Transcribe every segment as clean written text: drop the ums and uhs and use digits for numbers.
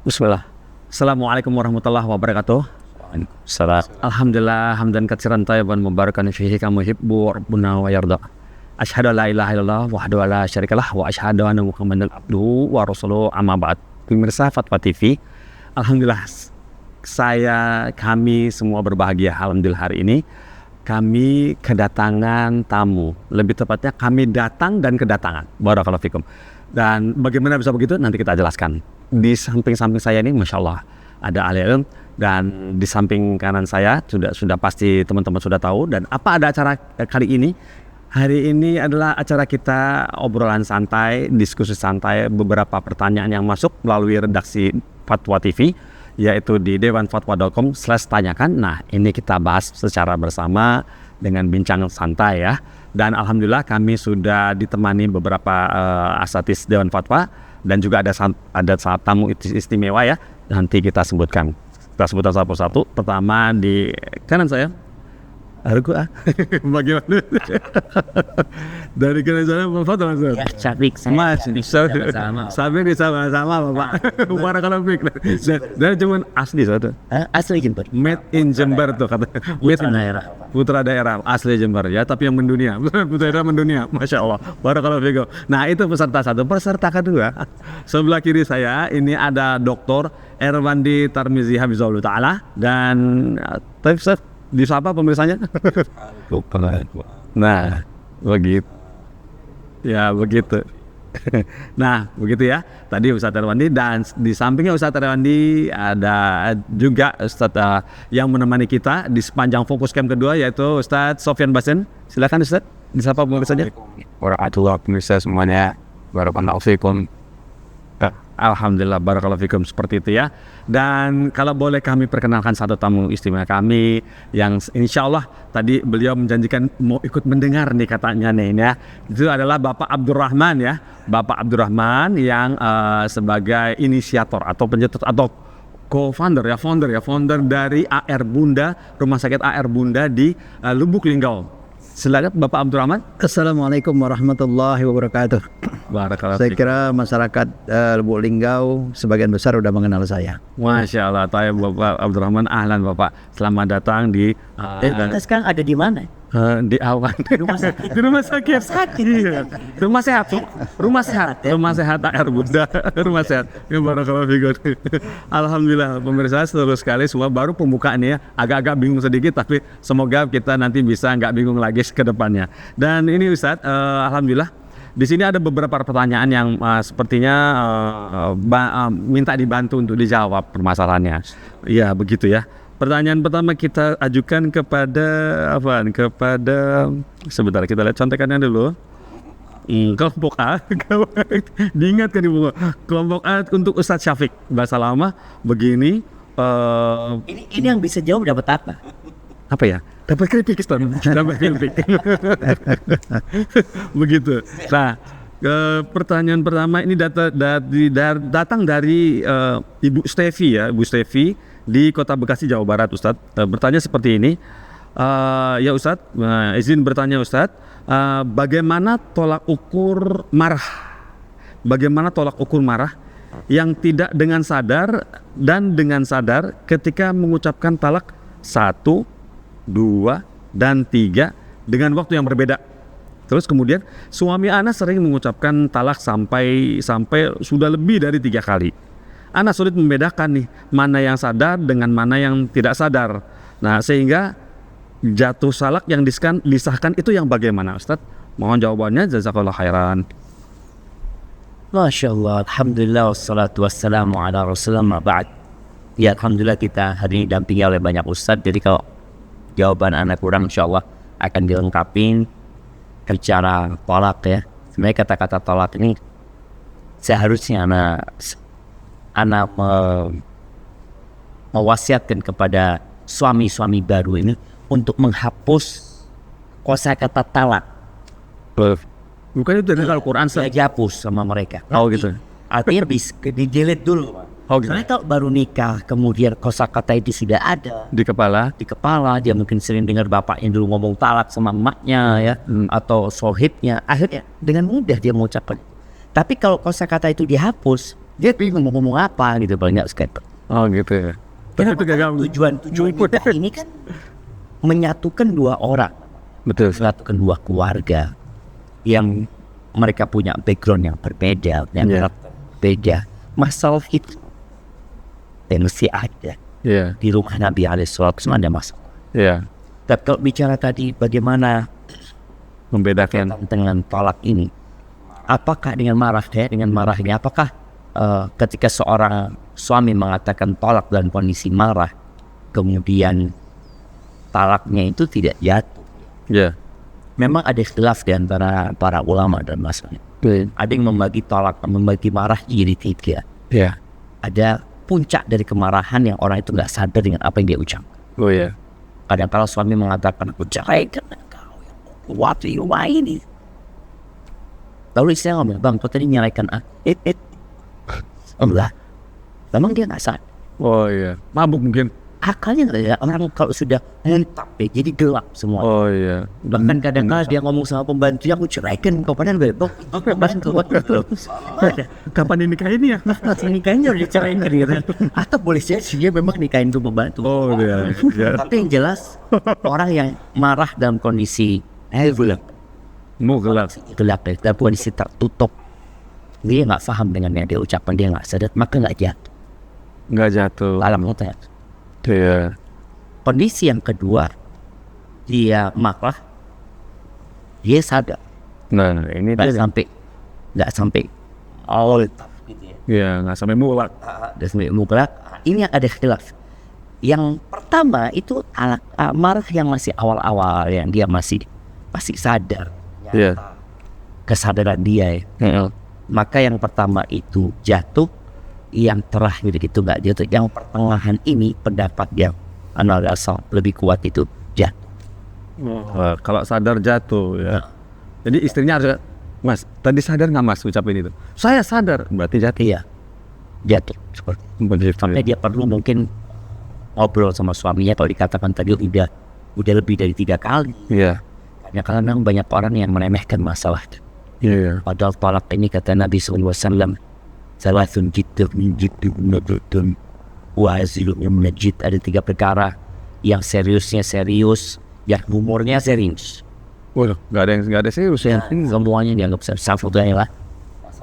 Bismillah. Assalamualaikum warahmatullahi wabarakatuh. Waalaikumsalam. Alhamdulillah hamdan katsiran thayyiban mubarakan fihi kama yuhibbu rabbuna wa yarda. Asyhadu an la ilaha illallah wahdahu la syarikalah wa asyhadu anna Muhammadan abduhu wa rasuluhu amma ba'd. Pemirsa Fatwa TV, alhamdulillah kami semua berbahagia. Alhamdulillah hari ini kami kedatangan tamu. Lebih tepatnya kami datang dan kedatangan. Barakallahu fikum. Dan bagaimana bisa begitu nanti kita jelaskan. Di samping-samping saya ini Masya Allah ada ahli ilmu, dan di samping kanan saya sudah pasti teman-teman sudah tahu. Dan apa ada acara kali ini? Hari ini adalah acara kita obrolan santai, diskusi santai, beberapa pertanyaan yang masuk melalui redaksi Fatwa TV, yaitu di dewanfatwa.com/tanyakan. Nah, ini kita bahas secara bersama dengan bincang santai ya. Dan alhamdulillah kami sudah ditemani beberapa asatidz Dewan Fatwa, dan juga ada tamu istimewa ya. Nanti kita sebutkan. Kita sebutkan satu-satu. Pertama di kanan saya. Bagaimana? Dari kanan saya Fatwa Mas. Ya, Cabik Mas, sampai sama Bapak. Barakallahu fiik. Dan cuman asli satu. Asli Jember. Made in Jember tuh kata. Putra daerah. Putra daerah asli Jember ya, tapi yang mendunia. Putra daerah mendunia. Masya Allah. Barakallahu fiik. Nah, itu peserta satu. Peserta kedua, sebelah kiri saya ini ada Dr. Erwandi Tarmizi Hafizahullah Ta'ala, dan disapa pemirsanya. Nah, begitu. Ya, begitu. Nah, begitu ya. Tadi Ustadz Erwandi, dan di sampingnya Ustadz Erwandi ada juga Ustadz yang menemani kita di sepanjang fokus camp kedua, yaitu Ustadz Sofyan Basin. Silakan Ustadz, disapa pemirsanya. Warahmatullahi pemirsa semuanya. Barakallahu fikum. Alhamdulillah, barakallahu fikum, seperti itu ya. Dan kalau boleh kami perkenalkan satu tamu istimewa kami yang insya Allah tadi beliau menjanjikan mau ikut mendengar nih katanya nih ya. Itu adalah Bapak Abdurrahman ya. Bapak Abdurrahman yang sebagai inisiator atau pencetus atau founder dari AR Bunda, Rumah Sakit AR Bunda di Lubuk Linggau. Silakan Bapak Abdurrahman. Assalamualaikum warahmatullahi wabarakatuh. Barakallahu Saya fiik. kira masyarakat Lubuk Linggau sebagian besar sudah mengenal saya. Masya Allah, Bapak Abdurrahman, ahlan Bapak. Selamat datang di Kita sekarang ada di mana? di awan Rumah sakit. di rumah sakit iya. rumah sehat rumah sehat AR Bunda, rumah sehat ya. Barakallahu fiik. Alhamdulillah pemirsa seluruh sekali semua, baru pembukaan ya, agak-agak bingung sedikit, tapi semoga kita nanti bisa nggak bingung lagi ke depannya. Dan ini Ustadz, alhamdulillah di sini ada beberapa pertanyaan yang sepertinya minta dibantu untuk dijawab permasalahannya. Iya begitu ya. Pertanyaan pertama kita ajukan kepada sebentar kita lihat contekannya dulu. Kelompok A, diingatkan Ibu. Kelompok A untuk Ustadz Syafiq. Bahasa lama begini. Ini yang bisa jawab dapat apa? Apa ya? Dapat keripik, Ustaz. Dapat keripik. Begitu. Nah, pertanyaan pertama ini datang dari Ibu Stevi ya, Ibu Stevi di Kota Bekasi, Jawa Barat, Ustadz. Bertanya seperti ini. Ya Ustadz, izin bertanya Ustadz, bagaimana tolak ukur marah? Bagaimana tolak ukur marah yang tidak dengan sadar dan dengan sadar ketika mengucapkan talak 1, 2, dan 3 dengan waktu yang berbeda? Terus kemudian suami Ana sering mengucapkan talak sampai sudah lebih dari 3 kali. Ana sulit membedakan nih mana yang sadar dengan mana yang tidak sadar. Nah, sehingga jatuh salak yang disahkan itu yang bagaimana Ustadz? Mohon jawabannya, jazakallahu khairan. Masya Allah, alhamdulillah, wassalatu wassalamu ala rasulullah ba'd. Ya alhamdulillah kita hari ini dampingi oleh banyak ustadz. Jadi kalau jawaban anak kurang insya Allah akan dilengkapi secara tolak ya. Sebenarnya kata-kata tolak ini seharusnya anak mewasiatkan kepada suami-suami baru ini untuk menghapus kosakata talak. Bukan itu dari Al-Quran. Saya dihapus sama mereka. Oh gitu. Artinya di-delete dulu. Oh gitu. Soalnya kalau baru nikah kemudian kosakata itu sudah ada Di kepala. dia mungkin sering dengar bapaknya dulu ngomong talak sama emaknya ya, atau sohibnya, akhirnya dengan mudah dia mengucapkan. Tapi kalau kosakata itu dihapus, Dia bingung mau ngomong apa gitu, banyak sekali. Oh gitu ya. Tapi itu gagal. Tujuan nikah ini kan menyatukan dua orang, Betul. menyatukan dua keluarga yang mereka punya background yang berbeda, yang berbeda. Masalah itu mesti ada Iya. di rumah Nabi alaihissalam, ada masalah. Iya. Tapi kalau bicara tadi bagaimana Membedakan. dengan talak ini, apakah dengan marah dengan marah ini, apakah ketika seorang suami mengatakan tolak dalam kondisi marah, kemudian talaknya itu tidak jatuh? Iya. Memang ada khilaf di antara para ulama dalam masalah. Ada yang membagi tolak, membagi marah jadi tiga. Iya. Ada puncak dari kemarahan yang orang itu nggak sadar dengan apa yang dia ucapkan. Oh iya. Kadang kalau suami mengatakan aku ceraikan engkau yang kuat di rumah ini. Lalu istri ngomong, bang, kau tadi nyalaikan Allah. Memang dia nggak sadar. Oh iya. Mabuk mungkin. Akalnya nggak ada. Orang kalau sudah mentap ya, jadi gelap semua. Oh iya. Bahkan kadang-kadang dia ngomong sama pembantu, aku ceraikan kau, padahal gue bantu. Kapan dinikahin ya? Nikahinnya udah diceraikan gitu. Atau boleh jadi dia memang nikahin tuh pembantu. Oh iya. Iya. Tapi yang jelas orang yang marah dalam kondisi Gelap. gelap ya, dalam kondisi tertutup, dia nggak paham dengan yang dia ucapkan, dia nggak sadar, maka nggak jatuh. Nggak jatuh. Alam otak. Iya. Kondisi yang kedua, dia marah, dia sadar, Nah ini nggak dia. sampai all gitu ya. Iya. Nggak sampai mulak. Dan sampai mutlak. Ini yang ada khilaf. Yang pertama itu marah yang masih awal-awal, yang dia masih sadar, Iya. kesadaran dia ya. Maka yang pertama itu jatuh, yang terakhir itu nggak jatuh. Yang pertengahan ini pendapat yang analisa lebih kuat itu jatuh. Kalau sadar jatuh ya. Jadi istrinya harus, Mas, tadi sadar nggak Mas ucapin itu? Saya sadar, berarti jatuh. Iya, jatuh seperti. Sampai dia perlu mungkin ngobrol sama suaminya. Kalau dikatakan tadi udah lebih dari 3 kali. Iya. Karena memang banyak orang yang meremehkan masalah. Iya. Padahal talak ini kata Nabi SAW, salasun jiddun wa azilun najid. Ada 3 perkara yang seriusnya serius, yang humornya serius. Waduh, nggak ada serius ya. Semuanya dianggap serius. Satunya lah.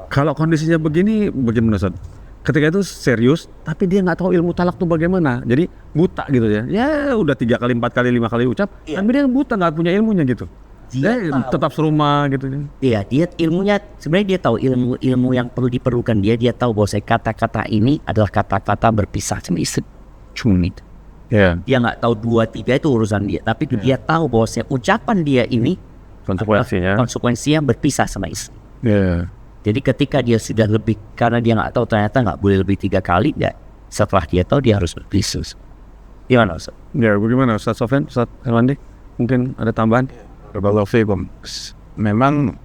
Kalau kondisinya begini, bagaimana Ustaz? Ketika itu serius, tapi dia nggak tahu ilmu talak tuh bagaimana. Jadi buta gitu ya. Ya udah 3 kali, 4 kali, 5 kali ucap, tapi dia buta, nggak punya ilmunya gitu. Dia tetap serumah gitu. Iya, dia ilmunya sebenarnya dia tahu ilmu yang perlu diperlukan. Dia tahu bahwa kata-kata ini adalah kata-kata berpisah sama istri. Cuma itu. Iya. Dia nggak tahu 2, 3 itu urusan dia, tapi dia tahu bahwa ucapan dia ini konsekuensinya berpisah sama istri. Iya. Jadi ketika dia sudah lebih, karena dia nggak tahu ternyata nggak boleh lebih 3 kali, ya setelah dia tahu dia harus berpisah. Gimana Ustaz? Ya, bagaimana Ustaz Sofyan, Ustaz Herwandi? Mungkin ada tambahan? Memang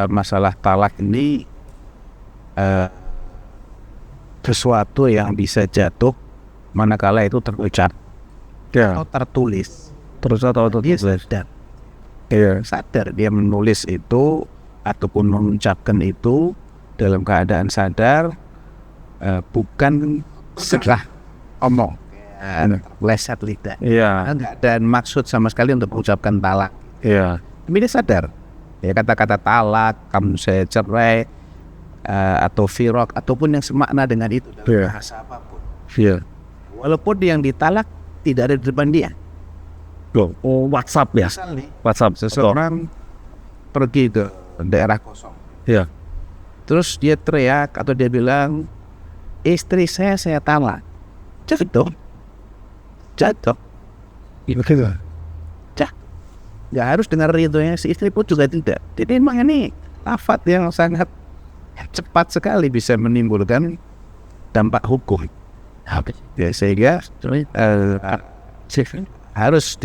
masalah talak ini sesuatu yang bisa jatuh manakala itu terucap Ya. atau tertulis. Terus atau Dia sadar. Iya. Sadar dia menulis itu ataupun mengucapkan itu dalam keadaan sadar, bukan setelah omong, leset lidah. Iya. Nggak ada maksud sama sekali untuk mengucapkan talak. Iya. Tapi dia sadar. Ya kata-kata talak, kamu saya cerai, atau firok, ataupun yang semakna dengan itu dalam Iya. bahasa apapun. Iya. Walaupun yang ditalak tidak ada di depan dia. Oh, WhatsApp ya. Misal nih, WhatsApp. seseorang pergi ke daerah kosong. Iya. Terus dia teriak atau dia bilang, istri saya talak. Jatuh. Iya betul. Nggak harus dengar ridhonya si istri pun juga tidak. Jadi memang ini lafaz yang sangat cepat sekali bisa menimbulkan dampak hukum. Ya, sehingga harus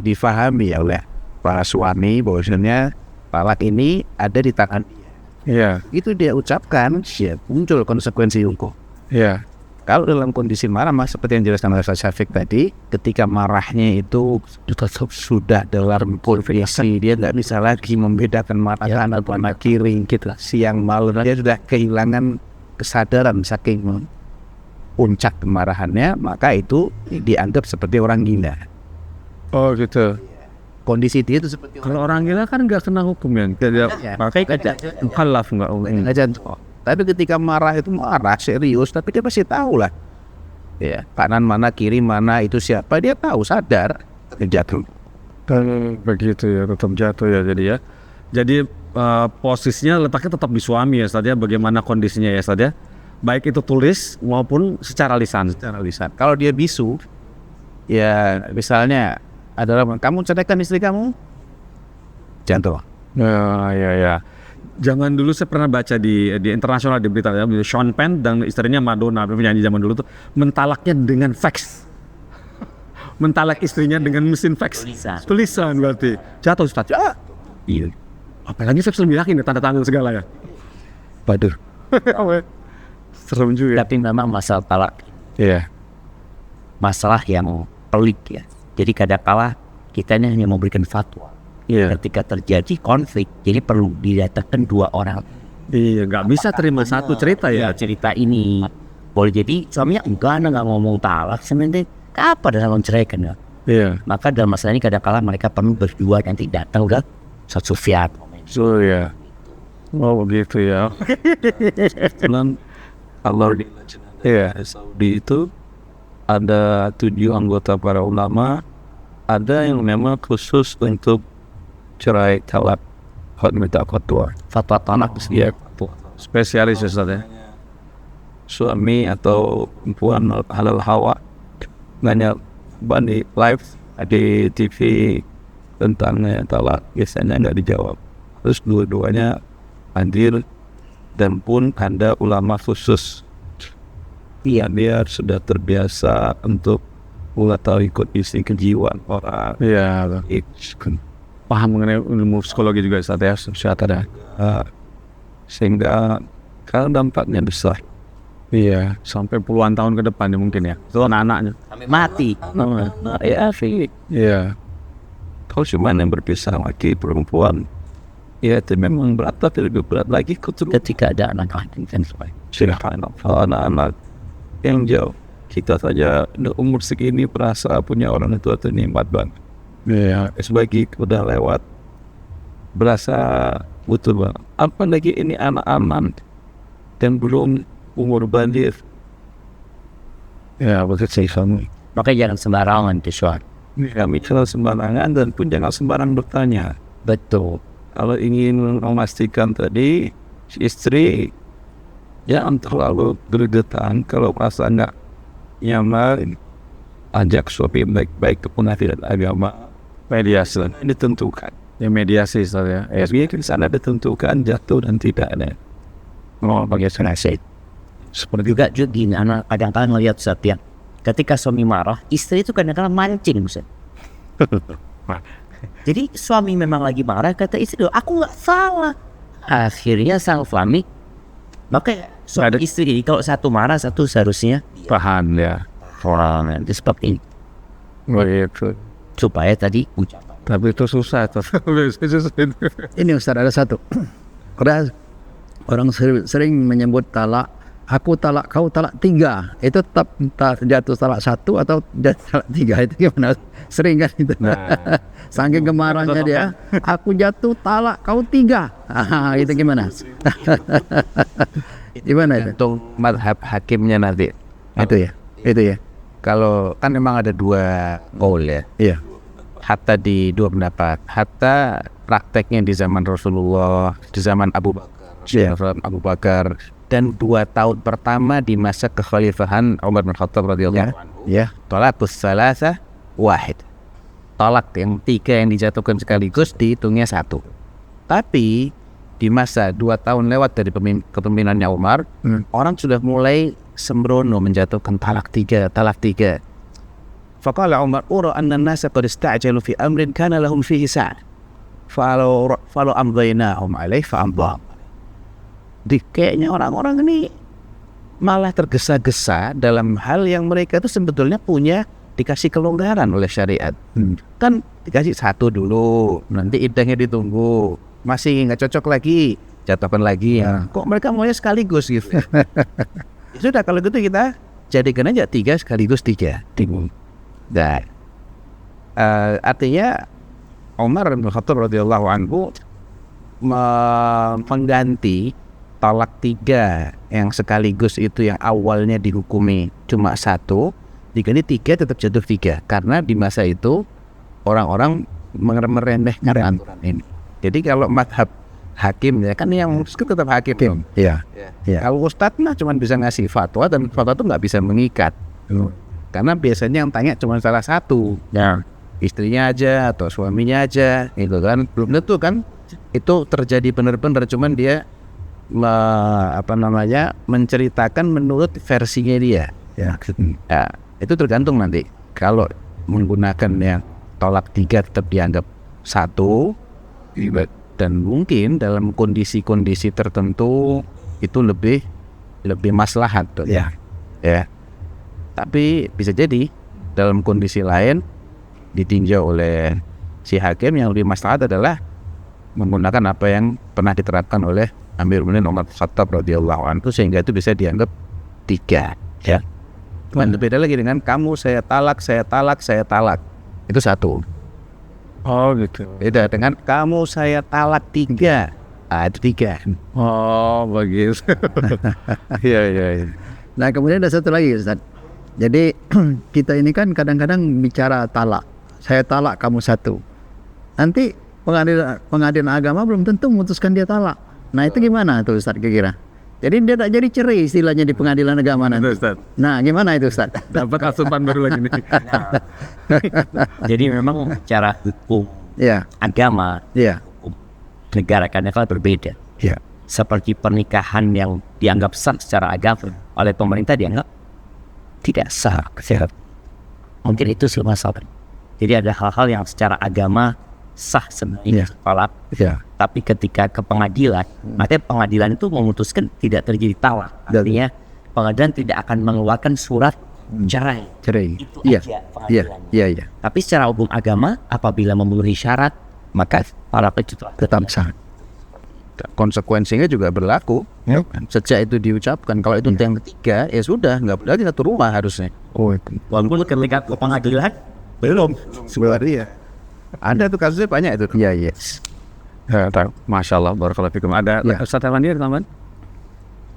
difahami oleh para suami bahwasanya talak ini ada di tangan dia. Iya. Itu dia ucapkan, ya muncul konsekuensi hukum. Iya. Kalau dalam kondisi marah, mas, seperti yang dijelaskan oleh Ustaz Syafiq tadi, ketika marahnya itu sudah dalam kondisi dia nggak bisa lagi membedakan marah kanan atau marah kiri, gitu. Siang malam dia sudah kehilangan kesadaran saking puncak kemarahannya, maka itu dianggap seperti orang gila. Oh gitu. Kondisi dia itu seperti Kalau orang gila kan nggak kena hukum ya. Dia makanya mukallaf nggak. aja. Tapi ketika marah itu marah serius, tapi dia pasti tahu lah. Ya, kanan mana, kiri mana, itu siapa, dia tahu, sadar, jatuh. Begitu ya, tetap jatuh ya jadi ya. Jadi posisinya letaknya tetap di suami ya Ustaz ya. Bagaimana kondisinya ya Ustaz ya? Baik itu tulis maupun secara lisan. Secara lisan. Kalau dia bisu, ya misalnya adalah kamu ceraikan istri kamu, jatuh. Ya. Jangan dulu saya pernah baca di internasional di berita ya, Sean Penn dan istrinya Madonna, penyanyi zaman dulu tuh mentalaknya dengan fax. Mentalak istrinya dengan mesin fax. Tulisan berarti. Jatuh Ustaz. Iya. Apalagi fax lebih yakin ya, tanda tangan segala ya. Badur. Serem juga. Tapi memang masalah talak Iya. masalah yang pelik ya. Jadi kadang-kala kita ini hanya memberikan fatwa. Iya. Ketika terjadi konflik, jadi perlu didatangkan 2 orang. Iya, nggak bisa terima satu cerita ya. Cerita ini boleh jadi suaminya nggak ngomong talak, sebenarnya apa dalam ceraikan ya. Iya. Maka dalam masalah ini kadang-kala mereka perlu berdua nanti datang ke Ustaz Sufyan. So ya. Oh begitu ya. Dan kalau di Saudi itu ada 7 anggota para ulama, ada yang memang khusus untuk cerai talak, minta fatwa. Fatwa talak Ya, Spesialis ya Ustaz ya. suami atau perempuan halal hawa banyak di live di TV tentang talak, biasanya nggak dijawab. Terus dua-duanya hadir dan pun ada ulama khusus. Iya, dia sudah terbiasa untuk mengetahui kondisi kejiwaan orang. Iya. Paham mengenai ilmu psikologi juga Ustaz ya. Psikiater ya. Sehingga kalau dampaknya besar. Iya, sampai puluhan tahun ke depan ya mungkin ya. Itu anak-anaknya. sampai mati. Ya sih. Iya. Kalau cuma yang berpisah laki perempuan, ya itu memang berat, tapi lebih berat lagi Ketika ada anak-anak kan silakan kalau anak-anak yang jauh. Kita saja udah umur segini merasa punya orang tua itu nikmat banget. Iya. Sebagai udah lewat berasa butuh banget. Apalagi ini anak-anak dan belum umur baligh. Ya, betul sih suami. makanya jangan sembarangan Joshua. Kami jangan sembarangan dan pun jangan sembarang bertanya. Betul. Kalau ingin memastikan tadi si istri jangan terlalu gregetan. Kalau merasa nggak nyaman, ajak suami baik-baik ke pengadilan agama. Mediasi. Ini ditentukan. Ya mediasi Ustaz ya. Biar di sana ditentukan jatuh dan tidaknya. Oh, bagi senasib. Seperti juga di anak kadang-kadang ngelihat Ustaz ya. Ketika suami marah, istri itu kadang-kadang mancing Ustaz. Jadi suami memang lagi marah, kata istri, aku nggak salah. Akhirnya sang suami, maka suami istri ini kalau satu marah, satu seharusnya Tahan ya. orang nanti seperti ini. Begitu. Supaya tadi ucapan. Tapi itu susah tuh. Ini Ustaz ada satu. Karena orang sering menyebut talak, aku talak, kau talak 3. Itu tetap jatuh talak 1 atau jatuh talak 3, itu gimana? Sering kan itu. Saking kemarahannya dia, aku jatuh talak, kau 3. Itu gimana? Gimana itu? Untuk madhab hakimnya nanti. Itu ya. Kalau kan memang ada 2 qaul ya. Iya. Hatta di 2 pendapat. Hatta prakteknya di zaman Rasulullah, di zaman Abu Bakar, dan 2 tahun pertama di masa kekhalifahan Umar bin Khattab radhiyallahu anhu. Ya. Tolak salasa wahid. Tolak yang 3 yang dijatuhkan sekaligus dihitungnya 1. Tapi di masa 2 tahun lewat dari kepemimpinannya Umar, orang sudah mulai sembrono menjatuhkan talak 3. Faqala Umar, ura anna an-nasa qad ista'jalu fi amrin kana lahum fihi sa'ah. Falau amdaynahum alaih fa'amdahum. Kayaknya orang-orang ini malah tergesa-gesa dalam hal yang mereka itu sebetulnya punya dikasih kelonggaran oleh syariat. Kan dikasih 1 dulu, nanti iddahnya ditunggu, masih nggak cocok lagi, jatuhkan lagi ya. Kok mereka maunya sekaligus gitu? Ya sudah kalau gitu kita jadikan aja 3 sekaligus 3. Nah, artinya Umar bin Khattab radhiyallahu anhu mengganti talak 3 yang sekaligus itu yang awalnya dihukumi cuma 1 diganti 3 tetap jatuh 3 karena di masa itu orang-orang meremehkan aturan ini. Jadi kalau madhab hakim ya kan yang tetap hakim. Iya. Kalau ustadz mah cuma bisa ngasih fatwa dan fatwa itu nggak bisa mengikat. Karena biasanya yang tanya cuma salah satu. Ya. Istrinya aja atau suaminya aja itu kan belum tentu kan itu terjadi benar-benar cuman dia menceritakan menurut versinya dia. Ya, itu tergantung nanti. Kalau menggunakan yang tolak 3 tetap dianggap 1 dan mungkin dalam kondisi-kondisi tertentu itu lebih maslahat tuh. Ya. Tapi bisa jadi dalam kondisi lain ditinjau oleh si hakim yang lebih maslahat adalah menggunakan apa yang pernah diterapkan oleh Amirul Mukminin Umar bin Khattab radhiyallahu anhu sehingga itu bisa dianggap 3 ya. Beda lagi dengan kamu saya talak itu 1. Oh gitu. Beda dengan kamu saya talak 3. Itu 3. Oh begitu. Iya. Nah kemudian ada satu lagi Ustaz. Jadi kita ini kan kadang-kadang bicara talak. Saya talak kamu 1. Nanti pengadilan agama belum tentu memutuskan dia talak. Nah itu gimana tuh Ustaz kira-kira? Jadi dia tak jadi cerai istilahnya di pengadilan agama nanti. Ustaz. Nah gimana itu Ustaz? Dapat asupan baru lagi nih. Jadi memang cara hukum agama, hukum negara kan berbeda. Ya. Seperti pernikahan yang dianggap sah secara agama oleh pemerintah dianggap tidak sah. Mungkin itu masalah. Jadi ada hal-hal yang secara agama sah sebenarnya talak. Tapi ketika ke pengadilan, makanya pengadilan itu memutuskan tidak terjadi talak. Artinya pengadilan tidak akan mengeluarkan surat cerai. Itu aja pengadilannya. Iya. Tapi secara hukum agama, apabila memenuhi syarat, maka talak itu tetap sah. Konsekuensinya juga berlaku. Sejak itu diucapkan, kalau itu yang ketiga, ya sudah nggak boleh lagi satu rumah harusnya. Walaupun ketika ke pengadilan belum. Sebenarnya ada tuh kasusnya banyak itu. Iya. Masya Allah, barakallahu fikum. Ada Ustaz Elvandir teman?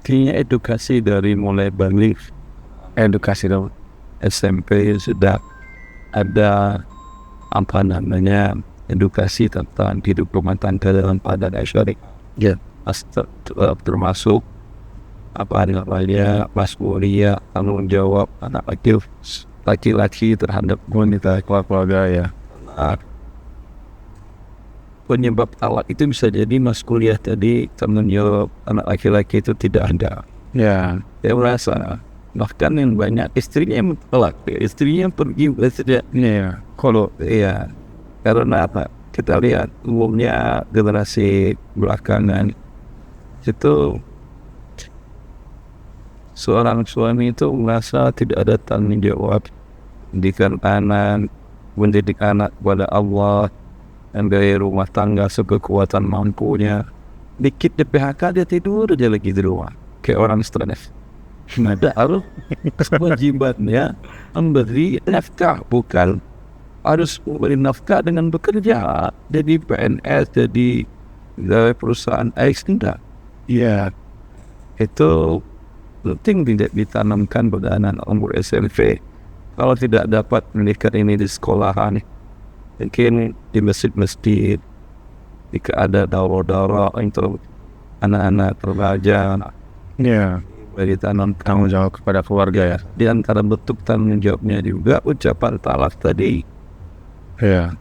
Kayaknya edukasi dari mulai balik, edukasi dari SMP sudah ada edukasi tentang hidup rumah tangga dalam pandangan syar'i. Termasuk mas'uliyah, tanggung jawab anak laki-laki terhadap wanita keluarga ya. Penyebab talak itu bisa jadi mas'uliyah tadi, tanggung jawab anak laki-laki itu tidak ada. Ya, saya merasa bahkan yang banyak istrinya yang talak, istrinya pergi tidak. Kalau karena apa? Kita lihat umumnya generasi belakangan itu seorang suami itu merasa tidak ada tanggung jawab mendidik anak kepada Allah dan gaya rumah tangga sekekuatan mampunya. Dikit di PHK dia tidur aja lagi di rumah kayak orang stres. Ada harus kewajibannya memberi nafkah, bukan harus memberi nafkah dengan bekerja jadi PNS, jadi dari perusahaan X. Tidak. Itu penting tidak ditanamkan pada anak umur SMP. Kalau tidak dapat pendidikan ini di sekolahan, mungkin di masjid-masjid, jika ada daurah-daurah untuk anak-anak remaja, ditanam tanggung jawab kepada keluarga ya. Di antara bentuk tanggung jawabnya juga ucapan talak tadi.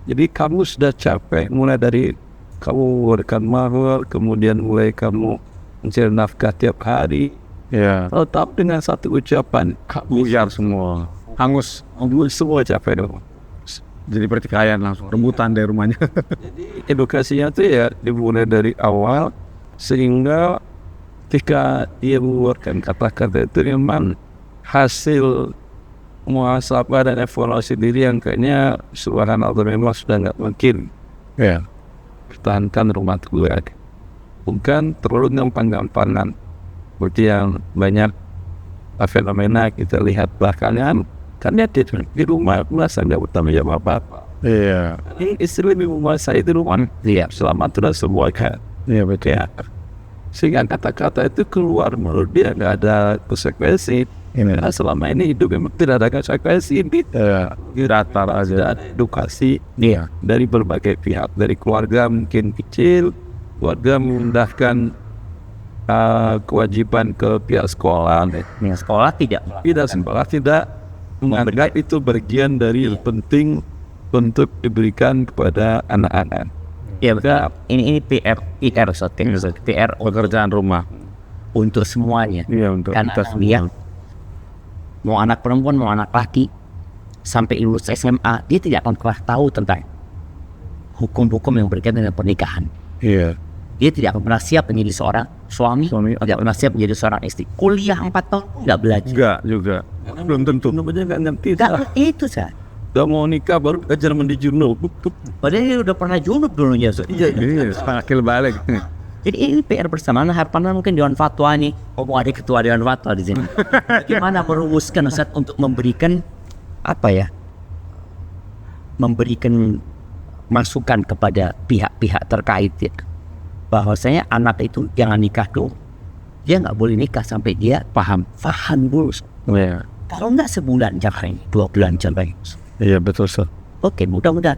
Jadi kamu sudah capek, mulai dari kamu mengeluarkan mahar, kemudian mulai kamu mencari nafkah tiap hari. Tetap dengan satu ucapan, buyar semua. Hangus semua capek dong. Jadi pertikaian langsung, rebutan dari rumahnya. Jadi edukasinya tuh ya dimulai dari awal sehingga ketika dia mengeluarkan kata-kata itu memang hasil muhasabah dan evaluasi diri yang kayaknya subhanallah memang sudah nggak mungkin pertahankan rumah tangga. bukan terlalu gampang-gampangan seperti yang banyak fenomena kita lihat belakangan. Karena dia di rumah merasa nggak bertanggung jawab apa-apa. Iya. Ini istri lebih menguasai di rumah. Iya, selama itu semua kan. Iya betul. Ya. Sehingga kata-kata itu keluar menurut dia nggak ada konsekuensi. Karena selama ini hidup memang tidak ada konsekuensi. Rata-rata ada edukasi dari berbagai pihak, dari keluarga mungkin kecil, keluarga memindahkan kewajiban ke pihak sekolah. Dengan sekolah tidak Sekolah tidak menganggap itu bagian dari penting untuk diberikan kepada anak-anak. ya betul. Ini PR Ustaz. PR Pekerjaan rumah. untuk semuanya. Iya, untuk Karena kita dia semua. mau anak perempuan mau anak laki sampai lulus SMA dia tidak akan pernah tahu tentang hukum-hukum yang berkaitan dengan pernikahan. Iya. Dia tidak akan pernah siap menjadi seorang suami, tidak pernah siap menjadi seorang istri. Kuliah 4 tahun nggak belajar. Enggak juga. Belum tentu. Namanya nggak ngerti. Nggak, itu sah. Udah mau nikah baru belajar mandi junub. Padahal dia udah pernah junub dulunya. Iya, akil balik. Jadi ini PR bersama. Harapannya mungkin Dewan Fatwa nih. Oh, ada ketua Dewan Fatwa di sini. Bagaimana merumuskan Ustaz untuk memberikan apa ya? Memberikan masukan kepada pihak-pihak terkait ya. Bahwasanya anak itu jangan nikah dulu. Dia nggak boleh nikah sampai dia paham dulu. Iya. Kalau nggak sebulan cerai, 2 bulan cerai. Iya betul, Ustaz. Oke, mudah-mudahan.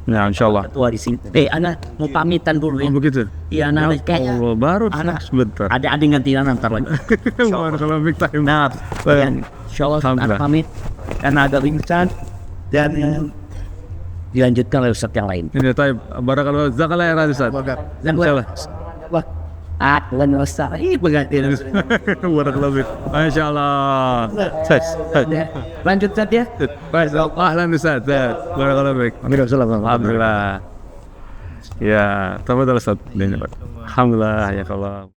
Ya, insyaallah. Ketua di sini. Anak mau pamitan dulu ya. Oh, begitu. Iya, anak kayaknya. Allah, baru Anak sebentar. ada adik gantian ntar lagi. Kalau big time. Nah, insyaallah anak pamit karena agak ringsan dan dilanjutkan oleh Ustaz yang lain. Ini taib. Barakallahu jazakallahu khairan, Ustaz. Insyaallah. Wah, lan Ustaz. Berganti. Barakallahu fik. Insyaallah. Lanjut saja. Baik, ahlan Ustaz. Barakallahu fik. Alhamdulillah. Ya, tafadhal Ustaz. Alhamdulillah ya Allah.